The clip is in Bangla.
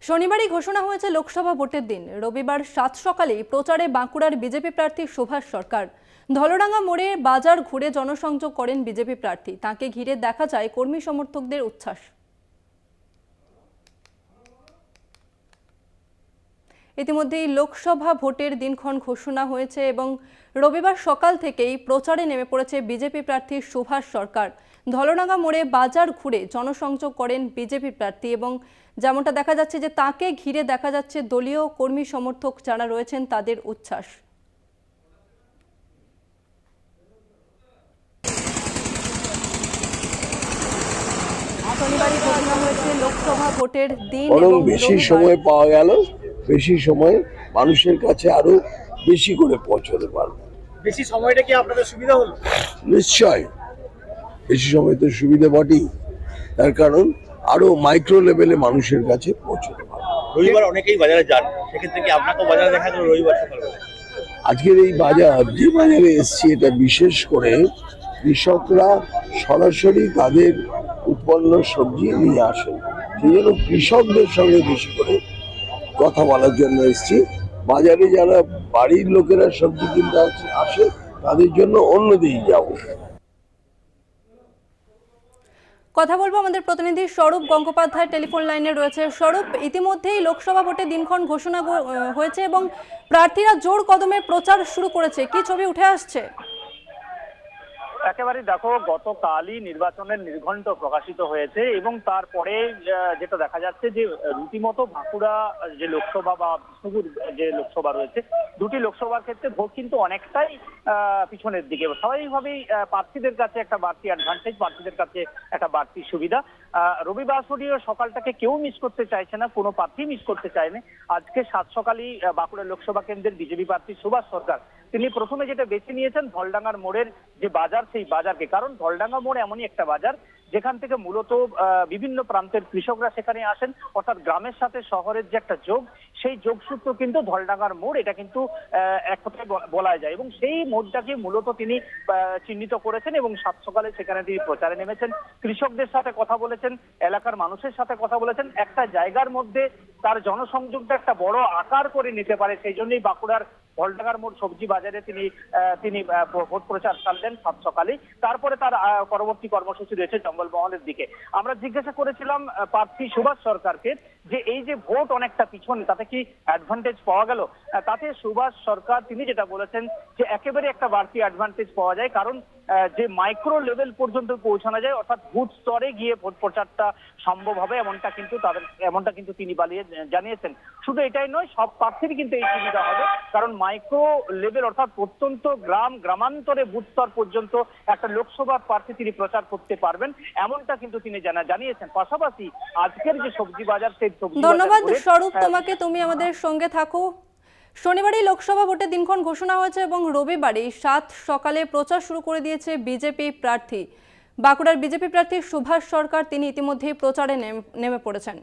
শনিবারই ঘোষণা হয়েছে লোকসভা ভোটের দিন। রবিবার 7 সকালেই প্রচারে বাঁকুড়ার বিজেপি প্রার্থী সুভাষ সরকার। ধলডাঙ্গা মোড়ে বাজার ঘুরে জনসংযোগ করেন বিজেপি প্রার্থী। তাকে ঘিরে দেখা যায় কর্মী সমর্থকদের উচ্ছ্বাস। ইতিমধ্যেই লোকসভা ভোটের দিনক্ষণ ঘোষণা হয়েছে এবং রবিবার সকাল থেকেই প্রচারে নেমে পড়েছে বিজেপি প্রার্থী সুভাষ সরকার। ধলডাঙ্গা মোড়ে বাজার ঘুরে জনসংযোগ করেন বিজেপি প্রার্থী এবং যেমনটা দেখা যাচ্ছে যে তাকে ঘিরে দেখা যাচ্ছে দলীয় কর্মী সমর্থক যারা রয়েছেন তাদের উচ্ছ্বাস। শনিবারই ঘোষণা হয়েছে লোকসভা ভোটের দিন এবং বেশি সময় পাওয়া গেল, বেশি সময় মানুষের কাছে আরো বেশি করে পৌঁছতে পারবে। বেশি সময়টা কি আপনাদের সুবিধা হলো? নিশ্চয় বেশি সময় তো সুবিধা বটেই, তার কারণ আরো মাইক্রো লেভেলে মানুষের কাছে পৌঁছতে পারবে। রবিবার অনেকেই বাজারে যান, সেক্ষেত্রে কি আপনাকেও বাজারে দেখা গেল রবিবার সকালবেলা? আজকের এই বাজার, যে বাজারে এসছি, এটা বিশেষ করে কৃষকরা সরাসরি তাদের উৎপন্ন সবজি নিয়ে আসেন, সেই জন্য কৃষকদের সঙ্গে বেশি করে কথা বলার জন্য এসছি। বাজারে যারা বাড়ির লোকেরা সবজি কিনতে আসে তাদের জন্য অন্য দিকে যাবো। কথা বলবো আমাদের প্রতিনিধি স্বরূপ গঙ্গোপাধ্যায় টেলিফোন লাইনে রয়েছে। স্বরূপ, ইতিমধ্যেই লোকসভা ভোটের দিনক্ষণ ঘোষণা হয়েছে এবং প্রার্থীরা জোর কদমে প্রচার শুরু করেছে, কি ছবি উঠে আসছে? একেবারে দেখো, গতকালই নির্বাচনের নির্ঘণ্ট প্রকাশিত হয়েছে এবং তারপরে যেটা দেখা যাচ্ছে যে রীতিমতো বাঁকুড়া যে লোকসভা বা বিষ্ণুপুর যে লোকসভা রয়েছে, দুটি লোকসভার ক্ষেত্রে ভোট কিন্তু অনেকটাই পিছনের দিকে। স্বাভাবিকভাবেই প্রার্থীদের কাছে একটা বাড়তি অ্যাডভান্টেজ, প্রার্থীদের কাছে একটা বাড়তি সুবিধা। রবিবার সকালটাকে কেউ মিস করতে চাইছে না, কোনো প্রার্থী মিস করতে চায়নি। আজকে 7 সকালেই বাঁকুড়া লোকসভা কেন্দ্রের বিজেপি প্রার্থী সুভাষ সরকার তিনি প্রথমে যেটা বেছে নিয়েছেন ধলডাঙ্গার মোড়ের যে বাজার, সেই বাজারকে। কারণ ধলডাঙ্গা মোড় এমনই একটা বাজার যেখান থেকে মূলত বিভিন্ন প্রান্তের কৃষকরা সেখানে আসেন, অর্থাৎ গ্রামের সাথে শহরের যে একটা যোগ, সেই যোগসূত্র কিন্তু ধলডাঙ্গার মোড়, এটা কিন্তু এক কথায় বলা যায়। এবং সেই মোড়টাকে মূলত তিনি চিহ্নিত করেছেন এবং 7 সকালে সেখানে তিনি প্রচারে নেমেছেন, কৃষকদের সাথে কথা বলেছেন, এলাকার মানুষের সাথে কথা বলেছেন। একটা জায়গার মধ্যে তার জনসংযোগটা একটা বড় আকার করে নিতে পারে, সেই জন্যই বাঁকুড়ার ধলডাঙ্গার মোড় সবজি বাজারে তিনি ভোট প্রচার চালালেন 7 সকালে। তারপরে তার পরবর্তী কর্মসূচি রয়েছে জঙ্গলমহলের দিকে। আমরা জিজ্ঞাসা করেছিলাম প্রার্থী সুভাষ সরকারকে যে এই যে ভোট অনেকটা পিছনে, তাতে কি অ্যাডভান্টেজ পাওয়া গেল? তাতে সুভাষ সরকার তিনি যেটা বলেছেন যে একেবারে একটা বাড়তি অ্যাডভান্টেজ পাওয়া যায়, কারণ যে মাইক্রো লেভেল পর্যন্ত পৌঁছানো যায়, অর্থাৎ বুথ স্তরে গিয়ে ভোট প্রচারটা সম্ভব হবে, এমনটা কিন্তু তিনি জানিয়েছেন। শুধু এটাই নয়, সব প্রার্থীর কিন্তু এই সুবিধা হবে, কারণ মাইক্রো লেভেল অর্থাৎ প্রত্যন্ত গ্রামান্তরে বুথ স্তর পর্যন্ত একটা লোকসভা প্রার্থী তিনি প্রচার করতে পারবেন, এমনটা কিন্তু তিনি জানিয়েছেন। পাশাপাশি আজকের যে সবজি বাজার, সেই সবজি ধন্যবাদ স্বরূপ তোমাকে, তুমি আমাদের সঙ্গে থাকো। শনিবারই লোকসভা ভোটের দিনক্ষণ ঘোষণা হয়েছে এবং রবিবারই 7 সকালে প্রচার শুরু করে দিয়েছে বিজেপি প্রার্থী। বাঁকুড়ার বিজেপি প্রার্থী সুভাষ সরকার তিনি ইতিমধ্যেই প্রচারে নেমে পড়েছেন।